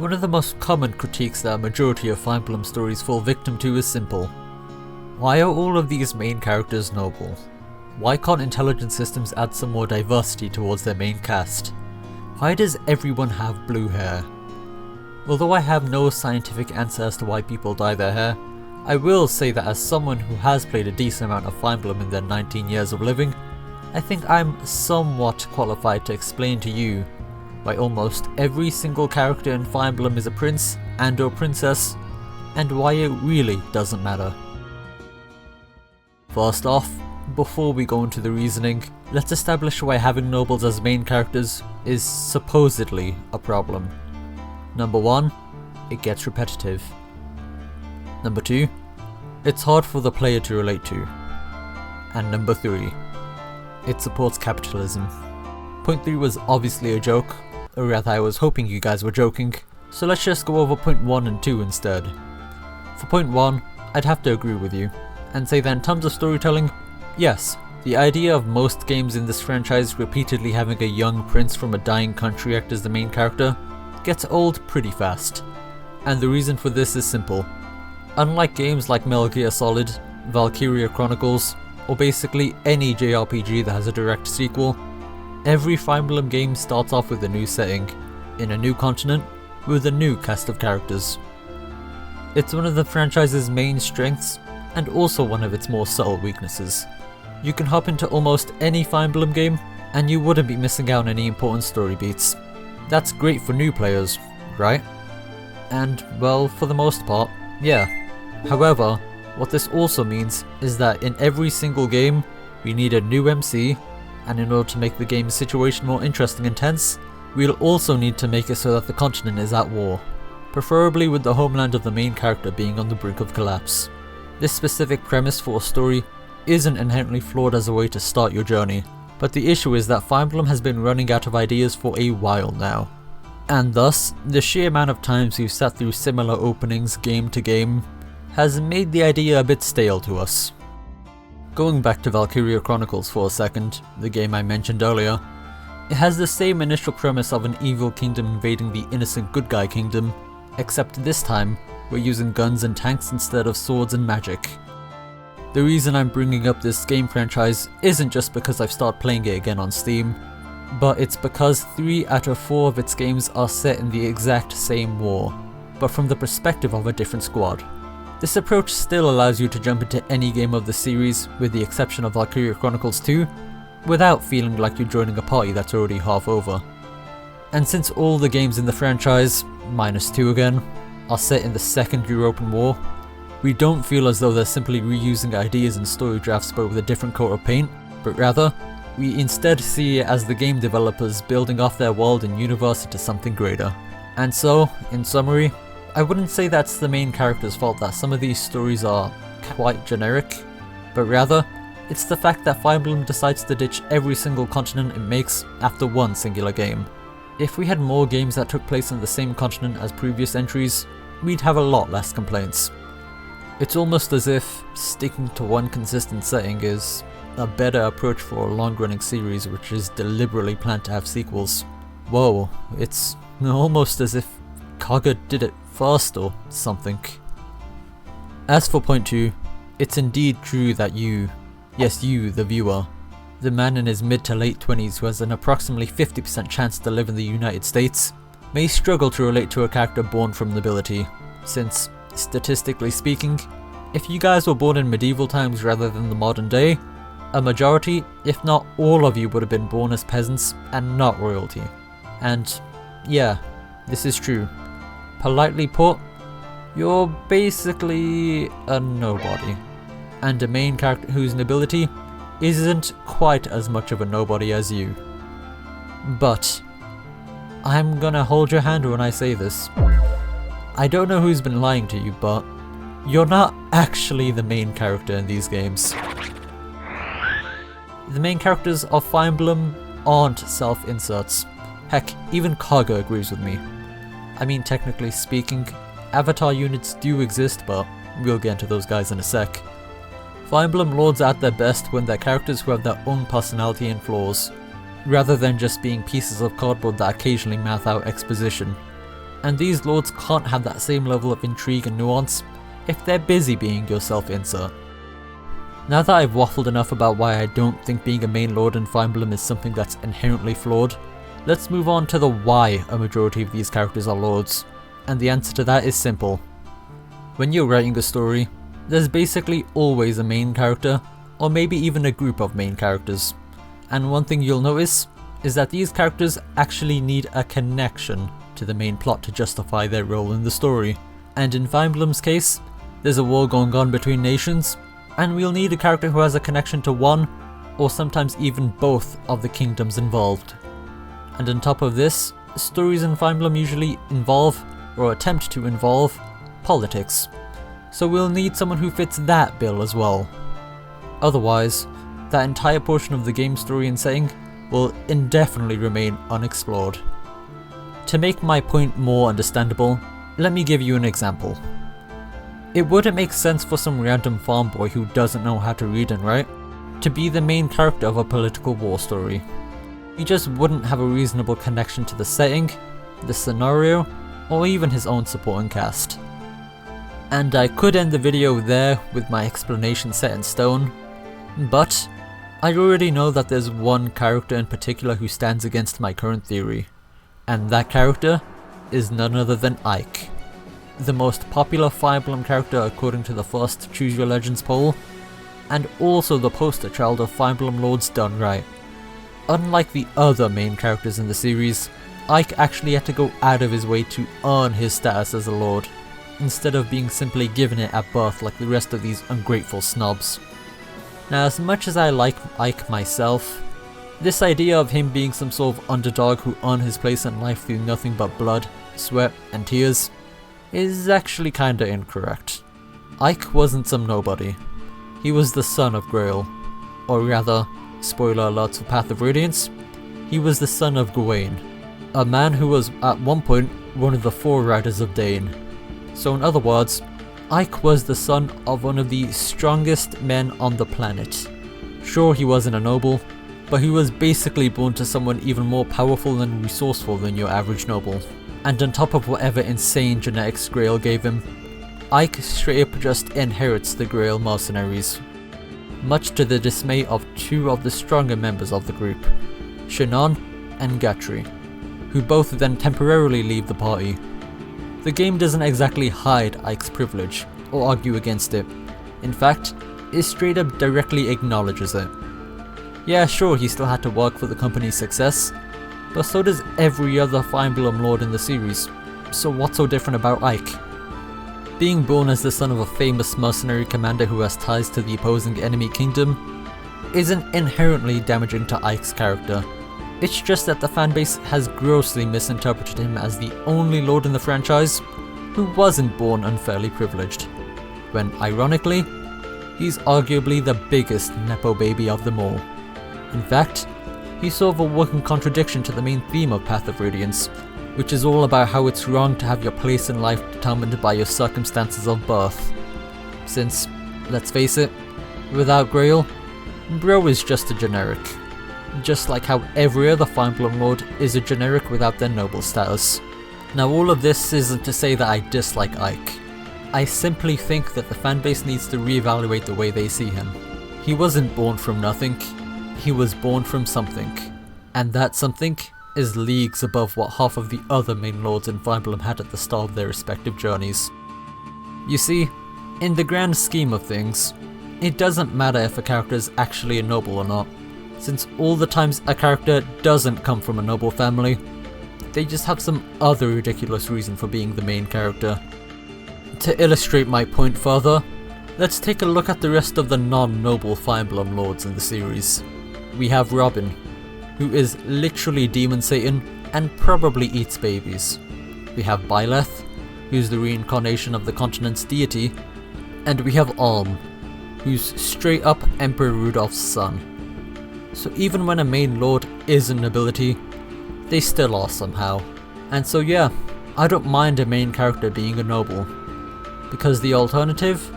One of the most common critiques that a majority of Fire Emblem stories fall victim to is simple. Why are all of these main characters noble? Why can't intelligence systems add some more diversity towards their main cast? Why does everyone have blue hair? Although I have no scientific answer as to why people dye their hair, I will say that as someone who has played a decent amount of Fire Emblem in their 19 years of living, I think I'm somewhat qualified to explain to you why almost every single character in Fire Emblem is a prince and or princess, and why it really doesn't matter. First off, before we go into the reasoning, let's establish why having nobles as main characters is supposedly a problem. Number 1, it gets repetitive. Number 2, it's hard for the player to relate to. And number 3, it supports capitalism. Point 3 was obviously a joke, or rather I was hoping you guys were joking, so let's just go over point 1 and 2 instead. For point 1, I'd have to agree with you, and say that in terms of storytelling, yes, the idea of most games in this franchise repeatedly having a young prince from a dying country act as the main character gets old pretty fast. And the reason for this is simple. Unlike games like Metal Gear Solid, Valkyria Chronicles, or basically any JRPG that has a direct sequel, every Fire Emblem game starts off with a new setting, in a new continent, with a new cast of characters. It's one of the franchise's main strengths, and also one of its more subtle weaknesses. You can hop into almost any Fire Emblem game, and you wouldn't be missing out on any important story beats. That's great for new players, right? And, well, for the most part, yeah. However, what this also means is that in every single game, we need a new MC, and in order to make the game's situation more interesting and tense, we'll also need to make it so that the continent is at war, preferably with the homeland of the main character being on the brink of collapse. This specific premise for a story isn't inherently flawed as a way to start your journey, but the issue is that Fire Emblem has been running out of ideas for a while now. And thus, the sheer amount of times we've sat through similar openings game to game has made the idea a bit stale to us. Going back to Valkyria Chronicles for a second, the game I mentioned earlier, it has the same initial premise of an evil kingdom invading the innocent good guy kingdom, except this time we're using guns and tanks instead of swords and magic. The reason I'm bringing up this game franchise isn't just because I've started playing it again on Steam, but it's because 3 out of 4 of its games are set in the exact same war, but from the perspective of a different squad. This approach still allows you to jump into any game of the series, with the exception of Valkyria Chronicles 2, without feeling like you're joining a party that's already half over. And since all the games in the franchise, minus 2 again, are set in the Second European War, we don't feel as though they're simply reusing ideas and story drafts but with a different coat of paint, but rather, we instead see it as the game developers building off their world and universe into something greater. And so, in summary, I wouldn't say that's the main character's fault that some of these stories are quite generic, but rather, it's the fact that Fire Emblem decides to ditch every single continent it makes after one singular game. If we had more games that took place on the same continent as previous entries, we'd have a lot less complaints. It's almost as if sticking to one consistent setting is a better approach for a long-running series which is deliberately planned to have sequels. Whoa, it's almost as if Kaga did it first or something. As for point 2, it's indeed true that you, yes you, the viewer, the man in his mid to late 20s who has an approximately 50% chance to live in the United States, may struggle to relate to a character born from nobility, since, statistically speaking, if you guys were born in medieval times rather than the modern day, a majority, if not all of you would have been born as peasants and not royalty. And yeah, this is true. Politely put, you're basically a nobody, and a main character whose nobility isn't quite as much of a nobody as you. But I'm gonna hold your hand when I say this. I don't know who's been lying to you, but you're not actually the main character in these games. The main characters of Fire Emblem aren't self-inserts. Heck, even Kaga agrees with me. I mean, technically speaking, avatar units do exist, but we'll get into those guys in a sec. Fire Emblem lords at their best when they're characters who have their own personality and flaws, rather than just being pieces of cardboard that occasionally mouth out exposition. and these lords can't have that same level of intrigue and nuance if they're busy being your self-insert. Now that I've waffled enough about why I don't think being a main lord in Fire Emblem is something that's inherently flawed, let's move on to the why a majority of these characters are lords, and the answer to that is simple. When you're writing a story, there's basically always a main character, or maybe even a group of main characters, and one thing you'll notice is that these characters actually need a connection to the main plot to justify their role in the story. And in Fire Emblem's case, there's a war going on between nations, and we'll need a character who has a connection to one, or sometimes even both of the kingdoms involved. And on top of this, stories in Fire Emblem usually involve, or attempt to involve, politics. So we'll need someone who fits that bill as well. Otherwise, that entire portion of the game story and setting will indefinitely remain unexplored. To make my point more understandable, let me give you an example. It wouldn't make sense for some random farm boy who doesn't know how to read and write to be the main character of a political war story. He just wouldn't have a reasonable connection to the setting, the scenario, or even his own supporting cast. And I could end the video there with my explanation set in stone, but I already know that there's one character in particular who stands against my current theory, and that character is none other than Ike, the most popular Fire Emblem character according to the first Choose Your Legends poll, and also the poster child of Fire Emblem lords done right. Unlike the other main characters in the series, Ike actually had to go out of his way to earn his status as a lord, instead of being simply given it at birth like the rest of these ungrateful snobs. Now, as much as I like Ike myself, this idea of him being some sort of underdog who earned his place in life through nothing but blood, sweat, and tears is actually kinda incorrect. Ike wasn't some nobody. He was the son of Grail, or rather, spoiler alerts for Path of Radiance, he was the son of Gawain, a man who was at one point one of the foreriders of Dane. So in other words, Ike was the son of one of the strongest men on the planet. Sure, he wasn't a noble, but he was basically born to someone even more powerful and resourceful than your average noble. And on top of whatever insane genetics Grail gave him, Ike straight up just inherits the Grail mercenaries, much to the dismay of two of the stronger members of the group, Shannon and Gatri, who both then temporarily leave the party. The game doesn't exactly hide Ike's privilege, or argue against it. In fact, it straight up directly acknowledges it. Yeah, sure, he still had to work for the company's success, but so does every other Fire Emblem lord in the series, so what's so different about Ike? Being born as the son of a famous mercenary commander who has ties to the opposing enemy kingdom isn't inherently damaging to Ike's character. It's just that the fanbase has grossly misinterpreted him as the only lord in the franchise who wasn't born unfairly privileged, when ironically, he's arguably the biggest nepo baby of them all. In fact, he's sort of a working contradiction to the main theme of Path of Radiance, which is all about how it's wrong to have your place in life determined by your circumstances of birth. Since, let's face it, without Grail, Bro is just a generic. Just like how every other Fire Emblem lord is a generic without their noble status. Now, all of this isn't to say that I dislike Ike. I simply think that the fanbase needs to reevaluate the way they see him. He wasn't born from nothing, he was born from something. And that something is leagues above what half of the other main lords in Fire Emblem had at the start of their respective journeys. You see, in the grand scheme of things, it doesn't matter if a character is actually a noble or not, since all the times a character doesn't come from a noble family, they just have some other ridiculous reason for being the main character. To illustrate my point further, let's take a look at the rest of the non-noble Fire Emblem lords in the series. We have Robin, who is literally Demon Satan and probably eats babies. We have Byleth, who's the reincarnation of the continent's deity, and we have Alm, who's straight up Emperor Rudolph's son. So even when a main lord is a nobility, they still are somehow. And so yeah, I don't mind a main character being a noble, because the alternative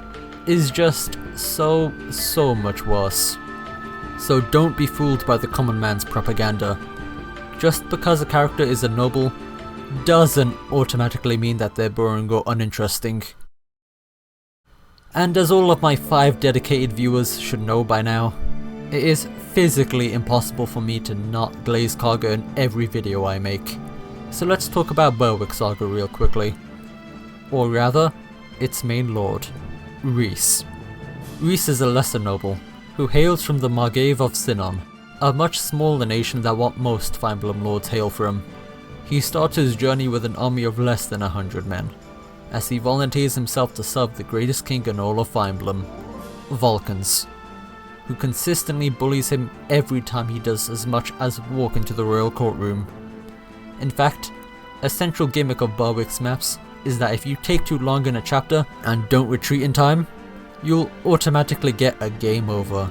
is just so much worse. So don't be fooled by the common man's propaganda. Just because a character is a noble doesn't automatically mean that they're boring or uninteresting. And as all of my 5 dedicated viewers should know by now, it is physically impossible for me to not glaze Kaga in every video I make. So let's talk about Berwick Saga real quickly. Or rather, its main lord, Reese. Reese is a lesser noble, who hails from the Margrave of Sinon, a much smaller nation than what most Fire Emblem lords hail from. He starts his journey with an army of less than 100 men, as he volunteers himself to serve the greatest king in all of Fire Emblem, Vulcans, who consistently bullies him every time he does as much as walk into the royal courtroom. In fact, a central gimmick of Berwick's maps is that if you take too long in a chapter and don't retreat in time, you'll automatically get a game over.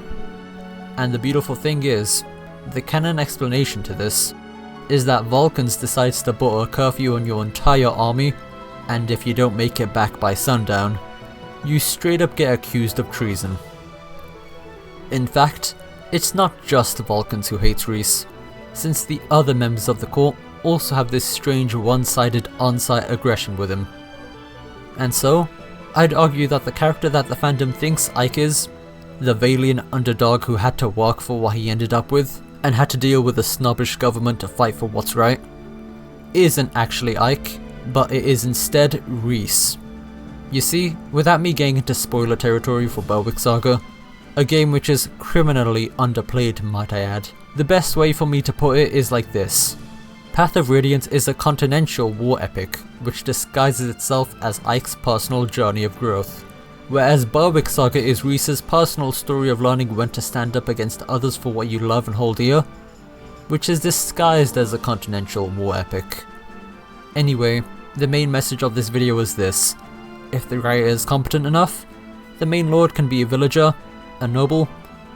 And the beautiful thing is, the canon explanation to this is that Vulcans decides to put a curfew on your entire army, and if you don't make it back by sundown, you straight up get accused of treason. In fact, it's not just Vulcans who hate Reese, since the other members of the court also have this strange one-sided on-site aggression with him. And so, I'd argue that the character that the fandom thinks Ike is, the Valiant underdog who had to work for what he ended up with, and had to deal with a snobbish government to fight for what's right, isn't actually Ike, but it is instead Reese. You see, without me getting into spoiler territory for Berwick Saga, a game which is criminally underplayed might I add, the best way for me to put it is like this. Path of Radiance is a continental war epic, which disguises itself as Ike's personal journey of growth, whereas Berwick Saga is Reese's personal story of learning when to stand up against others for what you love and hold dear, which is disguised as a continental war epic. Anyway, the main message of this video is this: if the writer is competent enough, the main lord can be a villager, a noble,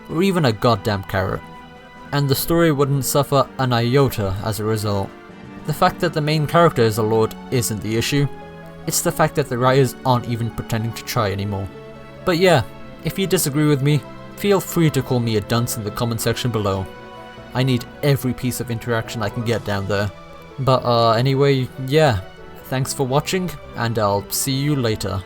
or even a goddamn carrot, and the story wouldn't suffer an iota as a result. The fact that the main character is a lord isn't the issue, it's the fact that the writers aren't even pretending to try anymore. But yeah, if you disagree with me, feel free to call me a dunce in the comment section below. I need every piece of interaction I can get down there. But anyway, yeah, thanks for watching, and I'll see you later.